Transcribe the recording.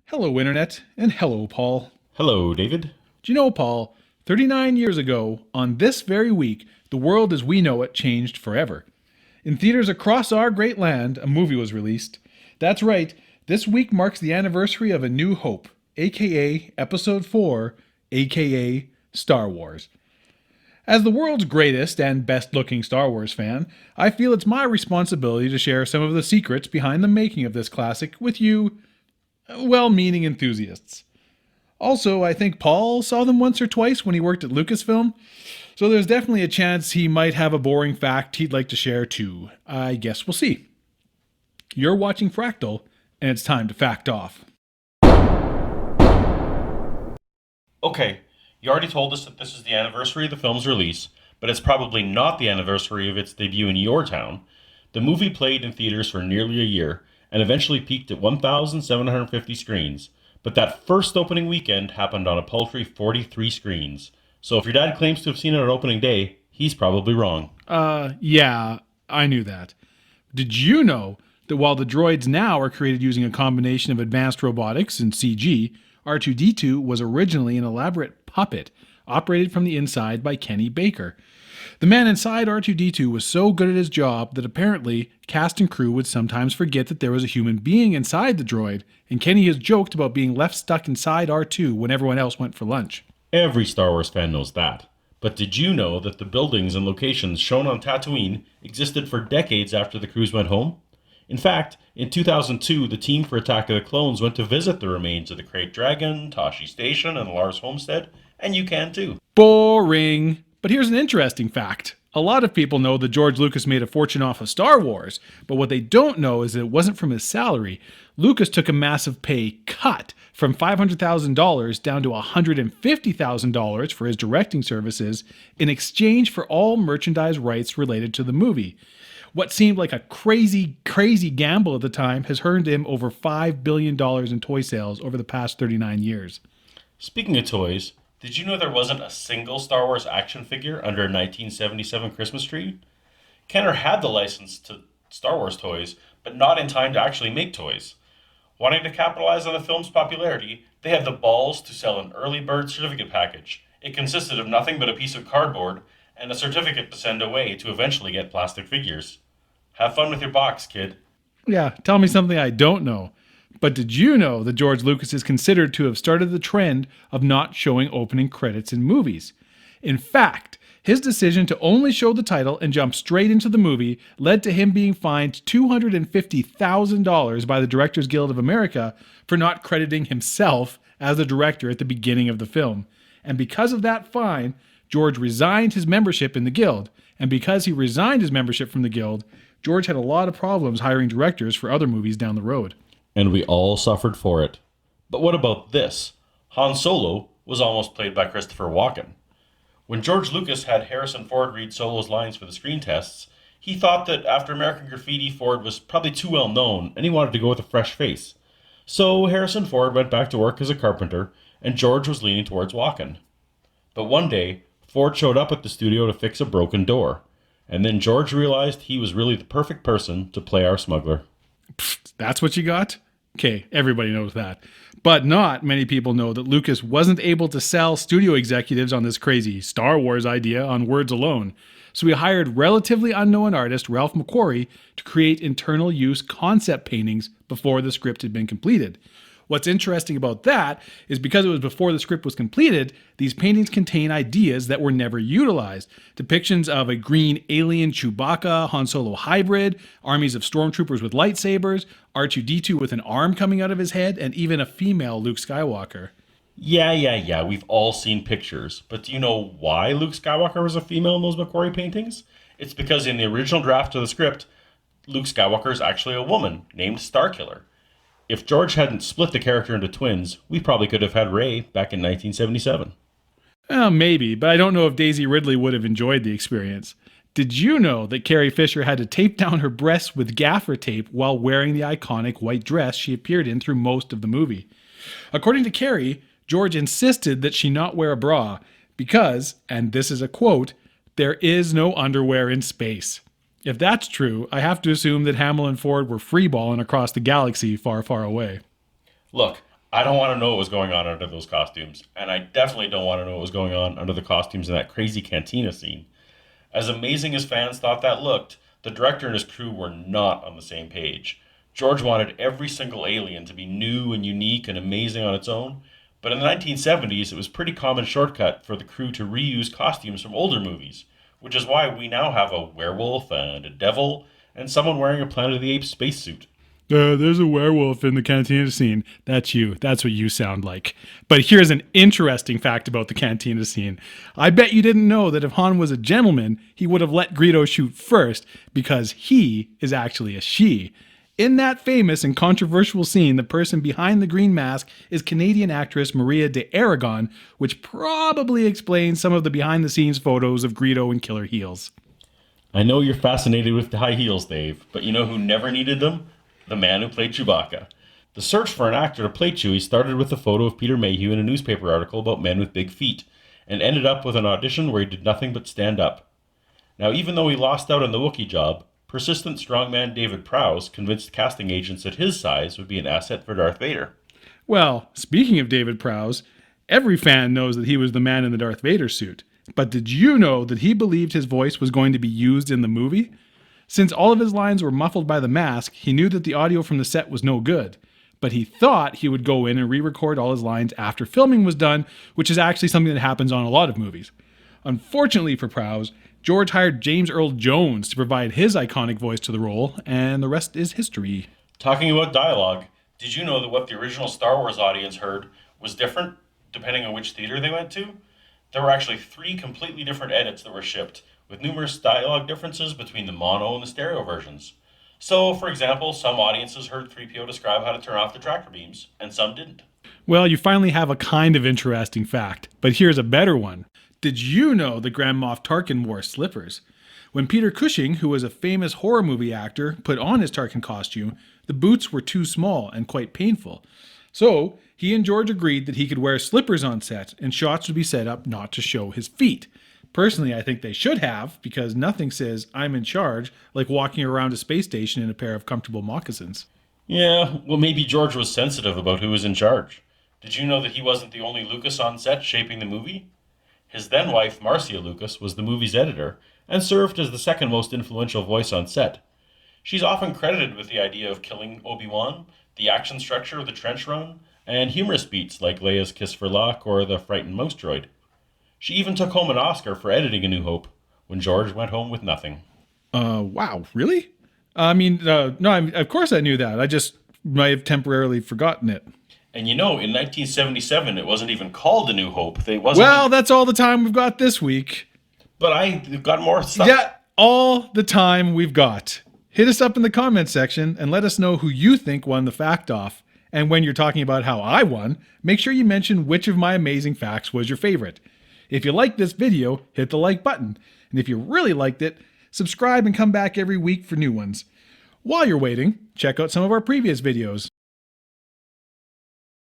Hello, Internet, and hello, Paul. Hello, David. Do you know, Paul, 39 years ago, on this very week, the world as we know it changed forever. In theaters across our great land, a movie was released. That's right, this week marks the anniversary of A New Hope, aka Episode 4, aka Star Wars. As the world's greatest and best looking Star Wars fan, I feel it's my responsibility to share some of the secrets behind the making of this classic with you, well meaning enthusiasts. Also, I think Paul saw them once or twice when he worked at Lucasfilm, so there's definitely a chance he might have a boring fact he'd like to share too. I guess we'll see. You're watching Fractal, and it's time to fact off. Okay, you already told us that this is the anniversary of the film's release, but it's probably not the anniversary of its debut in your town. The movie played in theaters for nearly a year and eventually peaked at 1,750 screens, but that first opening weekend happened on a paltry 43 screens. So if your dad claims to have seen it on opening day, he's probably wrong. Yeah, I knew that. Did you know that while the droids now are created using a combination of advanced robotics and CG, R2D2 was originally an elaborate puppet operated from the inside by Kenny Baker? The man inside R2D2 was so good at his job that apparently cast and crew would sometimes forget that there was a human being inside the droid, and Kenny has joked about being left stuck inside R2 when everyone else went for lunch. Every Star Wars fan knows that. But did you know that the buildings and locations shown on Tatooine existed for decades after the crews went home? In fact, in 2002, the team for Attack of the Clones went to visit the remains of the Krayt Dragon, Tashi Station, and Lars Homestead, and you can too. Boring. But here's an interesting fact. A lot of people know that George Lucas made a fortune off of Star Wars, but what they don't know is that it wasn't from his salary. Lucas took a massive pay cut from $500,000 down to $150,000 for his directing services in exchange for all merchandise rights related to the movie. What seemed like a crazy gamble at the time has earned him over $5 billion in toy sales over the past 39 years. Speaking of toys, did you know there wasn't a single Star Wars action figure under a 1977 Christmas tree? Kenner had the license to Star Wars toys, but not in time to actually make toys. Wanting to capitalize on the film's popularity, they had the balls to sell an early bird certificate package. It consisted of nothing but a piece of cardboard and a certificate to send away to eventually get plastic figures. Have fun with your box, kid. Yeah, tell me something I don't know. But did you know that George Lucas is considered to have started the trend of not showing opening credits in movies? In fact, his decision to only show the title and jump straight into the movie led to him being fined $250,000 by the Directors Guild of America for not crediting himself as the director at the beginning of the film. And because of that fine, George resigned his membership in the guild. And because he resigned his membership from the guild, George had a lot of problems hiring directors for other movies down the road. And we all suffered for it. But what about this? Han Solo was almost played by Christopher Walken. When George Lucas had Harrison Ford read Solo's lines for the screen tests, he thought that after American Graffiti, Ford was probably too well known, and he wanted to go with a fresh face. So Harrison Ford went back to work as a carpenter, and George was leaning towards Walken. But one day, Ford showed up at the studio to fix a broken door, and then George realized he was really the perfect person to play our smuggler. Pfft, that's what you got? Okay, everybody knows that. But not many people know that Lucas wasn't able to sell studio executives on this crazy Star Wars idea on words alone. So he hired relatively unknown artist Ralph McQuarrie to create internal use concept paintings before the script had been completed. What's interesting about that is because it was before the script was completed, these paintings contain ideas that were never utilized. Depictions of a green alien Chewbacca, Han Solo hybrid, armies of stormtroopers with lightsabers, R2D2 with an arm coming out of his head, and even a female Luke Skywalker. Yeah, we've all seen pictures. But do you know why Luke Skywalker was a female in those McQuarrie paintings? It's because in the original draft of the script, Luke Skywalker is actually a woman named Starkiller. If George hadn't split the character into twins, we probably could have had Rey back in 1977. Maybe, but I don't know if Daisy Ridley would have enjoyed the experience. Did you know that Carrie Fisher had to tape down her breasts with gaffer tape while wearing the iconic white dress she appeared in through most of the movie? According to Carrie, George insisted that she not wear a bra because, and this is a quote, "there is no underwear in space." If that's true, I have to assume that Hamill and Ford were freeballing across the galaxy far, far away. Look, I don't want to know what was going on under those costumes, and I definitely don't want to know what was going on under the costumes in that crazy cantina scene. As amazing as fans thought that looked, the director and his crew were not on the same page. George wanted every single alien to be new and unique and amazing on its own, but in the 1970s it was a pretty common shortcut for the crew to reuse costumes from older movies, which is why we now have a werewolf and a devil and someone wearing a Planet of the Apes spacesuit. There's a werewolf in the cantina scene. That's you. That's what you sound like. But here's an interesting fact about the cantina scene. I bet you didn't know that if Han was a gentleman, he would have let Greedo shoot first because he is actually a she. In that famous and controversial scene, the person behind the green mask is Canadian actress Maria de Aragon, which probably explains some of the behind-the-scenes photos of Greedo in killer heels. I know you're fascinated with the high heels, Dave, but you know who never needed them? The man who played Chewbacca. The search for an actor to play Chewie started with a photo of Peter Mayhew in a newspaper article about men with big feet, and ended up with an audition where he did nothing but stand up. Now, even though he lost out on the Wookiee job, persistent strongman David Prowse convinced casting agents that his size would be an asset for Darth Vader. Well, speaking of David Prowse, every fan knows that he was the man in the Darth Vader suit. But did you know that he believed his voice was going to be used in the movie? Since all of his lines were muffled by the mask, he knew that the audio from the set was no good. But he thought he would go in and re-record all his lines after filming was done, which is actually something that happens on a lot of movies. Unfortunately for Prowse, George hired James Earl Jones to provide his iconic voice to the role, and the rest is history. Talking about dialogue, did you know that what the original Star Wars audience heard was different depending on which theater they went to? There were actually 3 completely different edits that were shipped, with numerous dialogue differences between the mono and the stereo versions. So, for example, some audiences heard 3PO describe how to turn off the tractor beams, and some didn't. Well, you finally have a kind of interesting fact, but here's a better one. Did you know that Grand Moff Tarkin wore slippers? When Peter Cushing, who was a famous horror movie actor, put on his Tarkin costume, the boots were too small and quite painful. So, he and George agreed that he could wear slippers on set, and shots would be set up not to show his feet. Personally, I think they should have, because nothing says I'm in charge like walking around a space station in a pair of comfortable moccasins. Yeah, well, maybe George was sensitive about who was in charge. Did you know that he wasn't the only Lucas on set shaping the movie? His then wife, Marcia Lucas, was the movie's editor and served as the second most influential voice on set. She's often credited with the idea of killing Obi-Wan, the action structure of the trench run, and humorous beats like Leia's kiss for Locke or the frightened mouse droid. She even took home an Oscar for editing A New Hope, when George went home with nothing. Wow, really? Of course I knew that. I just might have temporarily forgotten it. And you know, in 1977, it wasn't even called A New Hope. That's all the time we've got this week. But I've got more stuff. Yeah, all the time we've got. Hit us up in the comments section and let us know who you think won the fact off. And when you're talking about how I won, make sure you mention which of my amazing facts was your favorite. If you liked this video, hit the like button. And if you really liked it, subscribe and come back every week for new ones. While you're waiting, check out some of our previous videos.